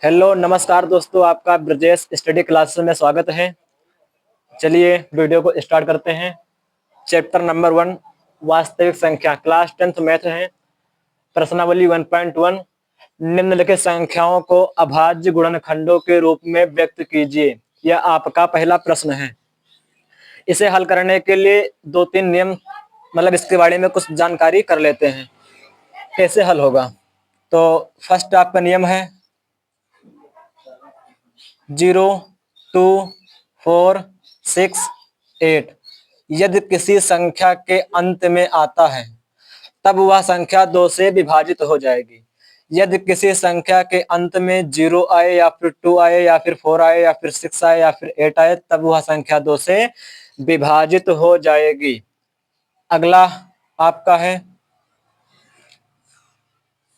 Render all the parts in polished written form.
Hello नमस्कार दोस्तों, आपका ब्रजेश स्टडी क्लासेस में स्वागत है। चलिए वीडियो को स्टार्ट करते हैं। चैप्टर नंबर 1 वास्तविक संख्या, क्लास 10th मैथ है। प्रश्नावली 1.1 निम्नलिखित संख्याओं को अभाज्य गुणनखंडों के रूप में व्यक्त कीजिए। यह आपका पहला प्रश्न है। इसे हल करने के लिए दो तीन नियम इसके बारे में कुछ जानकारी कर लेते हैं, कैसे हल होगा। तो फर्स्ट आपका नियम है 0, 2, 4, 6, 8। यदि किसी संख्या के अंत में आता है तब वह संख्या 2 से विभाजित हो जाएगी। यदि किसी संख्या के अंत में 0 आए या फिर 2 आए या फिर 4 आए या फिर 6 आए या फिर 8 आए तब वह संख्या 2 से विभाजित हो जाएगी। अगला आपका है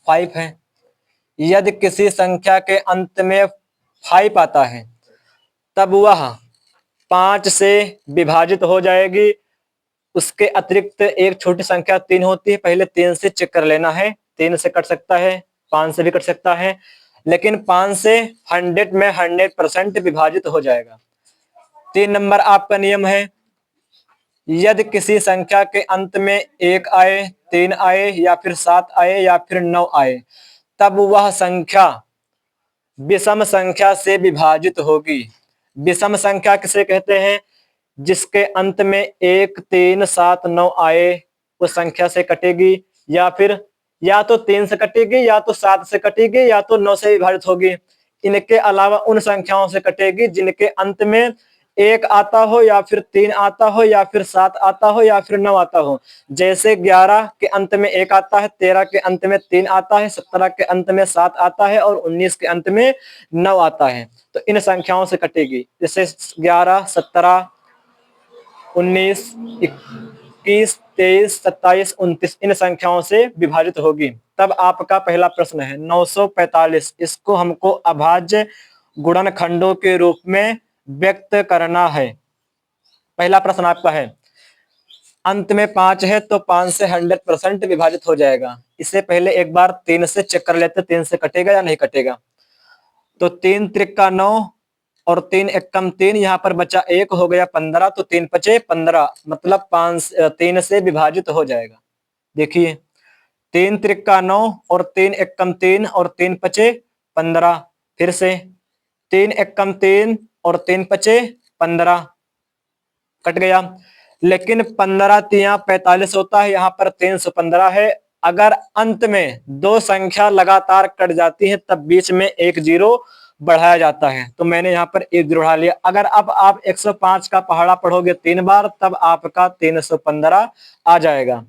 5 है। यदि किसी संख्या के अंत में 5 आता है तब वह 5 से विभाजित हो जाएगी। उसके अतिरिक्त एक छोटी संख्या 3 होती है, पहले 3 से चेक कर लेना है। 3 से कट सकता है, 5 से भी कट सकता है, लेकिन 5 से 100 में 100% विभाजित हो जाएगा। 3 नंबर आपका नियम है यदि किसी संख्या के अंत में 1 आए, 3 आए या फिर 7 आए या फिर 9 आए तब वह संख्या विषम संख्या से विभाजित होगी। विषम संख्या किसे कहते हैं? जिसके अंत में 1, 3, 7, 9 आए उस संख्या से कटेगी, या फिर या तो 3 से कटेगी या तो 7 से कटेगी या तो 9 से विभाजित होगी। इनके अलावा उन संख्याओं से कटेगी जिनके अंत में 1 आता हो या फिर 3 आता हो या फिर 7 आता हो या फिर 9 आता हो। जैसे 11 के अंत में 1 आता है, 13 के अंत में 3 आता है, 17 के अंत में 7 आता है और 19 के अंत में 9 आता है। तो इन संख्याओं से कटेगी। जैसे 11, 17, 19, 21, 23, 27, 29 इन संख्याओं से विभाजित होगी। तब आपका पहला प्रश्न है 945। इसको हमको अभाज्य गुणनखंडों के रूप में व्यक्त करना है। पहला प्रश्न आपका है अंत में 5 है तो 5 से 100% विभाजित हो जाएगा। इससे पहले एक बार 3 से चेक कर लेते, 3 से कटेगा या नहीं कटेगा। तो 3 त्रिका 9 और 3 एकम 3, यहाँ पर बचा 1 हो गया 15, तो 3 पचे 15 मतलब 3 से विभाजित हो जाएगा। देखिए 3 त्रिका 9 और 3 एकम 3 और 3 पचे 15, फिर से 3 एकम 3 और 3 पचे 15 कट गया। लेकिन 15 तिया 45 होता है, यहाँ पर 315 है। अगर अंत में दो संख्या लगातार कट जाती है तब बीच में एक जीरो बढ़ाया जाता है, तो मैंने यहाँ पर एक जीरो बढ़ा लिया। अगर अब आप 105 का पहाड़ा पढ़ोगे 3 बार तब आपका 315 आ जाएगा।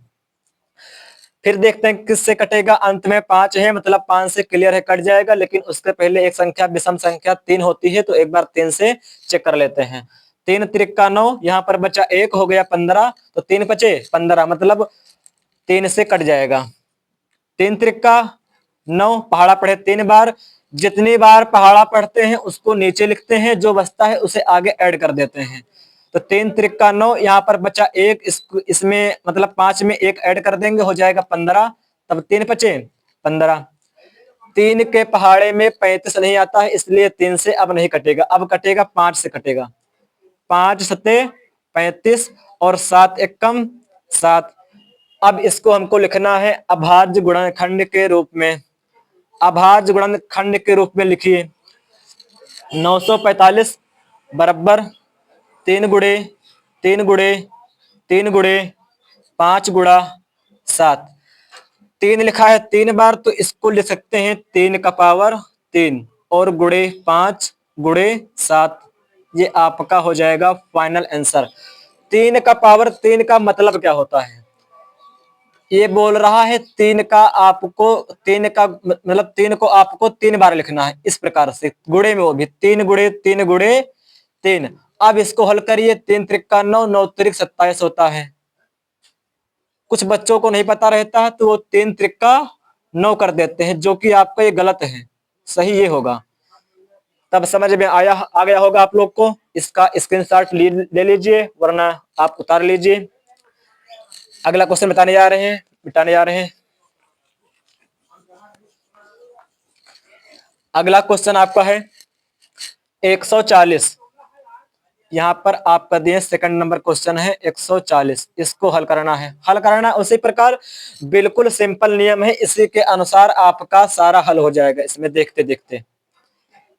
फिर देखते हैं किससे कटेगा। अंत में 5 है मतलब 5 से क्लियर है, कट जाएगा। लेकिन उसके पहले एक संख्या विषम संख्या 3 होती है, तो एक बार 3 से चेक कर लेते हैं। 3 त्रिका 9, यहाँ पर बचा 1 हो गया 15, तो 3 पचे 15 मतलब 3 से कट जाएगा। 3 त्रिका 9 पहाड़ा पढ़े 3 बार। जितनी बार पहाड़ा पढ़ते हैं उसको नीचे लिखते हैं, जो बचता है उसे आगे ऐड कर देते हैं। तो 3 त्रिका 9, यहाँ पर बचा 1, इसमें मतलब 5 में 1 ऐड कर देंगे, हो जाएगा 15, तब 3 पचे 15। 3 के पहाड़े में 35 नहीं आता है, इसलिए 3 से अब नहीं कटेगा। अब कटेगा 5 से कटेगा। 5 सते 35 और 7 एकम 7। अब इसको हमको लिखना है अभाज्य गुणनखंड के रूप में। अभाज्य गुणनखंड के रूप में लिखिए 945 बराबर 3 गुणे 3 गुणे 3 गुणे 5 गुणा 7। 3 लिखा है 3 बार, तो इसको लिख सकते हैं 3 का पावर 3 और गुणे 5 गुणे 7। ये आपका हो जाएगा फाइनल आंसर। 3 का पावर 3 का मतलब क्या होता है? ये बोल रहा है 3 का आपको 3 का मतलब 3 को आपको 3 बार लिखना है, इस प्रकार से गुणे में, वो भी 3 गुणे 3 गुणे 3। अब इसको हल करिए। 3 त्रिका 9, 9 त्रिक 27 होता है। कुछ बच्चों को नहीं पता रहता है तो वो 3 त्रिका 9 कर देते हैं, जो कि आपका ये गलत है। सही ये होगा। तब समझ में आ गया होगा आप लोग को। इसका स्क्रीनशॉट ले लीजिए, वरना आप उतार लीजिए। अगला क्वेश्चन मिटाने जा रहे हैं। अगला क्वेश्चन आपका है 140। यहाँ पर आपका दिए सेकंड नंबर क्वेश्चन है 140। इसको हल करना है। हल करना उसी प्रकार, बिल्कुल सिंपल नियम है, इसी के अनुसार आपका सारा हल हो जाएगा। इसमें देखते देखते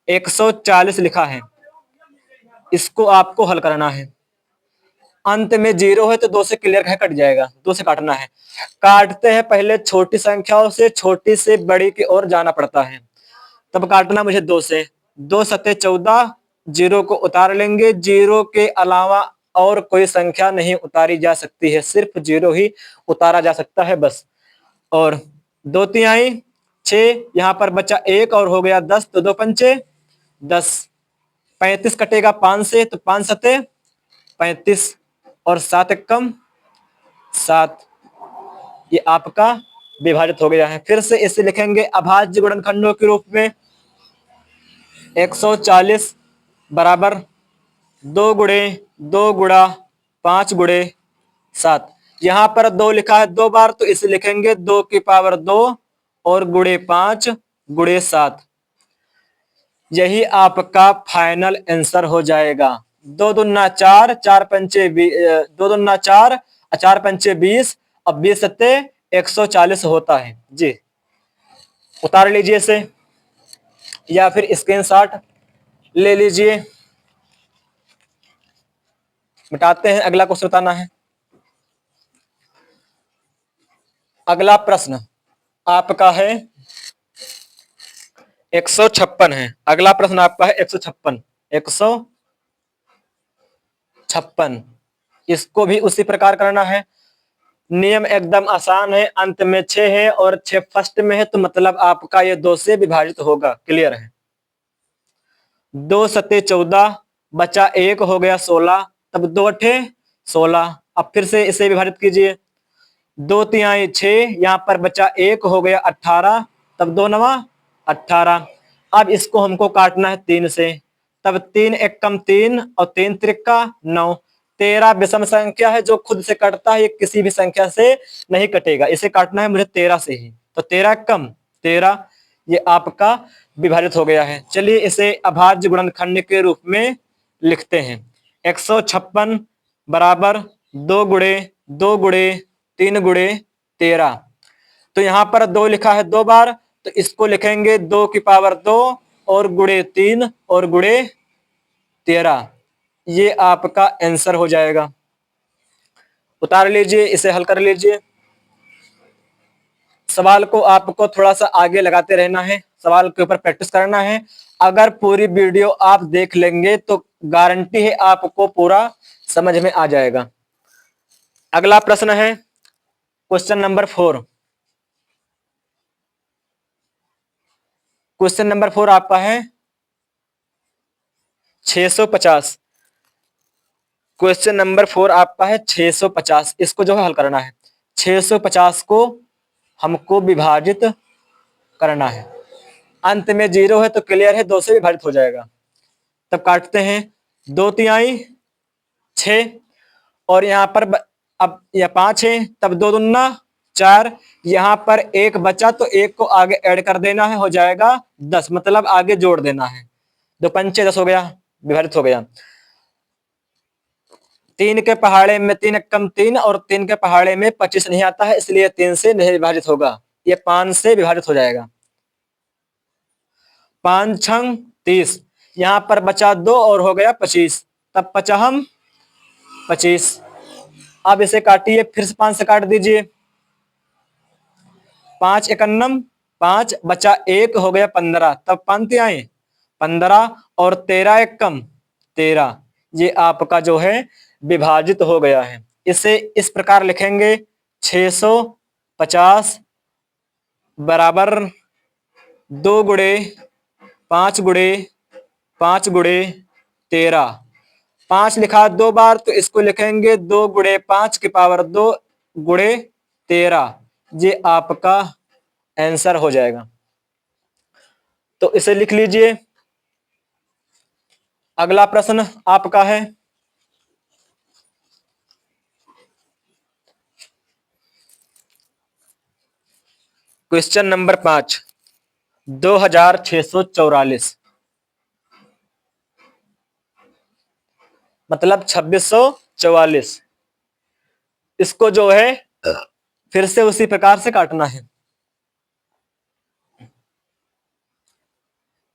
140 लिखा है, इसको आपको हल करना है। अंत में 0 है तो 2 से क्लियर है, कट जाएगा, 2 से काटना है। काटते हैं पहले छोटी संख्याओं से, छोटी से बड़ी की ओर जाना पड़ता है। तब काटना मुझे 2 से, 2 सत्ते 14, 0 को उतार लेंगे। 0 के अलावा और कोई संख्या नहीं उतारी जा सकती है, सिर्फ 0 ही उतारा जा सकता है बस। और 2 तिहाई 6, यहाँ पर बचा 1 और हो गया 10, तो 2 पंचे 10। 35 कटेगा 5 से, तो 5 सत्ते 35 और 7 एकम 7। ये आपका विभाजित हो गया है। फिर से इसे लिखेंगे अभाज्य गुणनखंडों के रूप में। 140 बराबर 2 गुणे 2 गुणा 5 गुणे 7। यहां पर 2 लिखा है 2 बार, तो इसे लिखेंगे 2 की पावर 2 और गुणे 5 गुणे 7। यही आपका फाइनल आंसर हो जाएगा। 2 दूना 4, 4 पंचे 2 दूना 4, 4 पंचे 20 और 20 सत्ते 140 होता है जी। उतार लीजिए इसे या फिर स्क्रीनशॉट ले लीजिए। मिटाते हैं, अगला क्वेश्चन बताना है। अगला प्रश्न आपका है 156 है। अगला प्रश्न आपका है 156। 156 इसको भी उसी प्रकार करना है। नियम एकदम आसान है। अंत में 6 है और 6 फर्स्ट में है, तो मतलब आपका ये 2 से विभाजित होगा। क्लियर है। 2 सत्ते 14, बचा 1 हो गया 16, तब 2 अठे 16। अब फिर से इसे विभाजित कीजिए। 2 तिहाई 6, यहाँ पर बचा 1 हो गया 18, तब 2 नवा 18। अब इसको हमको काटना है 3 से, तब 3 एकम 3 और 3 त्रिका 9। 13 विषम संख्या है जो खुद से कटता है, ये किसी भी संख्या से नहीं कटेगा। इसे काटना है मुझे 13 से ही, तो 13 कम 13, ये आपका विभाजित हो गया है। चलिए इसे अभाज्य गुणनखंड के रूप में लिखते हैं। 156 बराबर 2 गुणे 2 गुणे 3 गुणे 13। तो यहां पर 2 लिखा है 2 बार, तो इसको लिखेंगे 2 की पावर 2 और गुणे 3 और गुणे 13। ये आपका आंसर हो जाएगा। उतार लीजिए, इसे हल कर लीजिए। सवाल को आपको थोड़ा सा आगे लगाते रहना है, सवाल के ऊपर प्रैक्टिस करना है। अगर पूरी वीडियो आप देख लेंगे तो गारंटी है आपको पूरा समझ में आ जाएगा। अगला प्रश्न है क्वेश्चन नंबर 4। क्वेश्चन नंबर 4 आपका है 650। क्वेश्चन नंबर 4 आपका है 650। इसको जो है हल करना है। 650 को हमको विभाजित करना है। अंत में 0 है तो क्लियर है, 2 से विभाजित हो जाएगा। तब काटते हैं। 2 तिहाई 6 और यहाँ पर अब यह 5 है, तब 2 दूना 4। यहाँ पर 1 बचा तो 1 को आगे ऐड कर देना है, हो जाएगा 10, मतलब आगे जोड़ देना है। 2 पंचे 10 हो गया, विभाजित हो गया। 3 के पहाड़े में 3 कम 3 और 3 के पहाड़े में 25 नहीं आता है, इसलिए 3 से नहीं विभाजित होगा, ये 5 से विभाजित हो जाएगा। 5 छंग 30, यहाँ पर बचा 2 और हो गया 25, तब 25। अब इसे काटिए, फिर से 5 से काट दीजिए। 5 एकन्नम 5, बचा 1 हो गया 15, तब 5 आए 15 और 13 एकम 13। ये आपका जो है विभाजित हो गया है। इसे इस प्रकार लिखेंगे 650 बराबर 2 गुणे 5 गुणे 5 गुणे 13। 5 लिखा 2 बार, तो इसको लिखेंगे 2 गुणे 5 की पावर 2 गुणे 13। ये आपका आंसर हो जाएगा। तो इसे लिख लीजिए। अगला प्रश्न आपका है क्वेश्चन नंबर 5। 2644 मतलब 2644। इसको जो है फिर से उसी प्रकार से काटना है।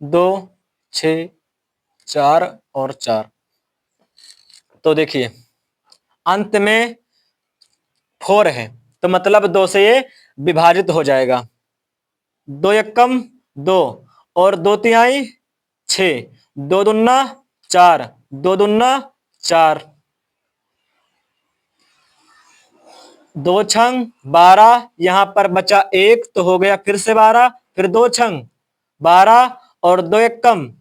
2, 6, 4 और 4। तो देखिए अंत में 4 है तो मतलब 2 से ये विभाजित हो जाएगा। 2 एकम 2 और 2 तिहाई 6, 2 दूना 4, 2 दूना 4, 2 छंग 12, यहां पर बचा 1 तो हो गया फिर से 12, फिर 2 छंग 12 और 2 एकम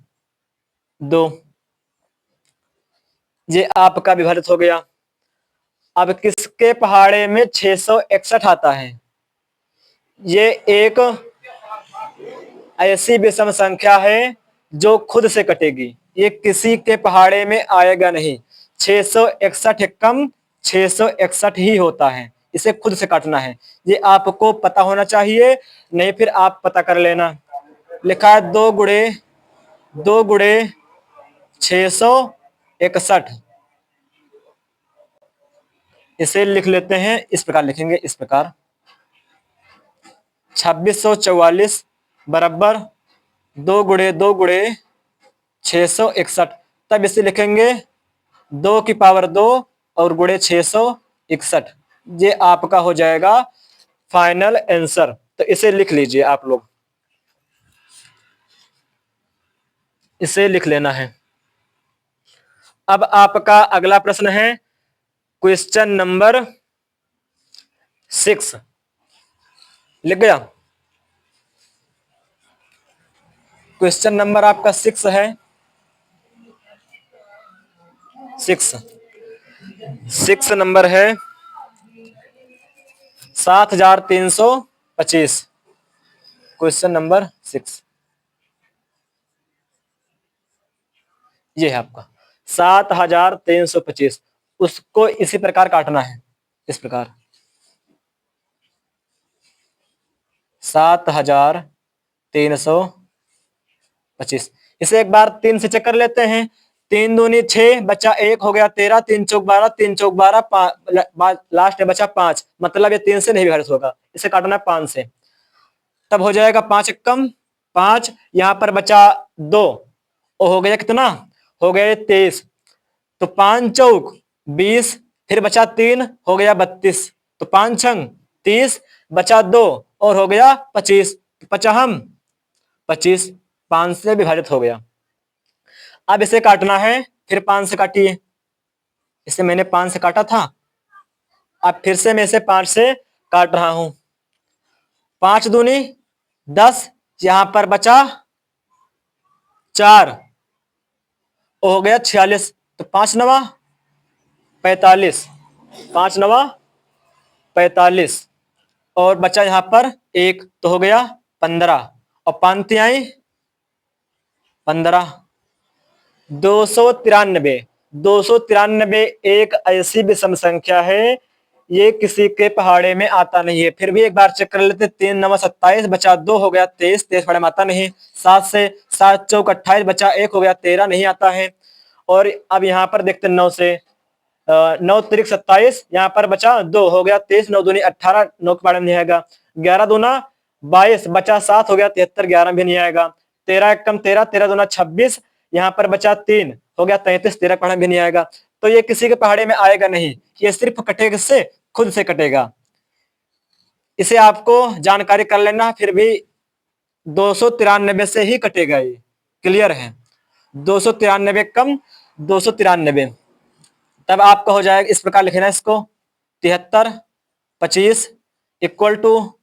2, ये आपका विभाजित हो गया। अब किसके पहाड़े में 661 आता है? ये एक ऐसी विषम संख्या है जो खुद से कटेगी, ये किसी के पहाड़े में आएगा नहीं। 661 कम 661 ही होता है, इसे खुद से काटना है। ये आपको पता होना चाहिए, नहीं फिर आप पता कर लेना। लिखा है 2 गुणे 661, इसे लिख लेते हैं। इस प्रकार लिखेंगे, इस प्रकार 2644 बराबर 2 गुणे 2 गुणे 661। तब इसे लिखेंगे 2 की पावर 2 और गुणे 661। ये आपका हो जाएगा फाइनल आंसर। तो इसे लिख लीजिए आप लोग, इसे लिख लेना है। अब आपका अगला प्रश्न है क्वेश्चन नंबर 6। लिख गया? क्वेश्चन नंबर आपका 6 है। 6 नंबर है 7325। क्वेश्चन नंबर 6 ये है आपका 7325। उसको इसी प्रकार काटना है, इस प्रकार 7325। इसे एक बार 3 से चेक कर लेते हैं। 3 दूनी 6, बचा 1 हो गया 13, 3 चौक 12, 3 चौक 12, लास्ट में बचा 5, मतलब ये 3 से नहीं विभाजित होगा, इसे काटना है 5 से। तब हो जाएगा 5 एकम 5, यहां पर बचा 2 और हो गया कितना? हो गए 23। तो 5 चौक 20, फिर बचा 3 हो गया 32। तो 5 छंग 30, बचा 2 और हो गया 25। 25 5 से विभाजित हो गया। अब इसे काटना है, फिर 5 से काटिए। इसे मैंने 5 से काटा था, अब फिर से मैं इसे 5 से काट रहा हूं। 5 दूनी 10, यहां पर बचा 4 हो गया 46। तो 5 नवा 45, 5 नवा 45 और बचा यहां पर 1 तो हो गया 15 और 5 तिहाई 15। 293 एक ऐसी विषम संख्या है, ये किसी के पहाड़े में आता नहीं है। फिर भी एक बार चेक कर लेते। 3 9 27, बचा 2 हो गया 23, 23 पहाड़े में आता नहीं। 7 से 7 चौक 28, बचा 1 हो गया 13, नहीं आता है। और अब यहाँ पर देखते 9 से 9 तिरिक 27, यहाँ पर बचा 2 हो गया 23, 9 दूनी 18, 9 के पहाड़े में नहीं आएगा। 11 दूना 22, बचा 7 हो गया 73, 11 भी नहीं आएगा। 13 एकम 13, 13 दूना 26, यहाँ पर बचा 3 हो गया 33, 13 पहाड़े भी नहीं आएगा। तो ये किसी के पहाड़े में आएगा नहीं, ये सिर्फ कटेगा से खुद से कटेगा। इसे आपको जानकारी कर लेना, फिर भी 293 से ही कटेगा, ये क्लियर है। 293 कम 293, तब आपका हो जाएगा इस प्रकार लिखना है इसको 73 25 इक्वल टू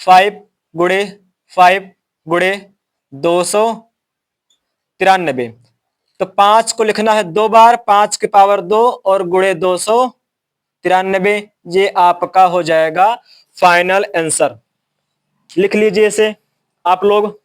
5 गुणे 5 गुणे 293। तो 5 को लिखना है 2 बार, 5 की पावर 2 और गुणे 293। ये आपका हो जाएगा फाइनल आंसर। लिख लीजिए इसे आप लोग।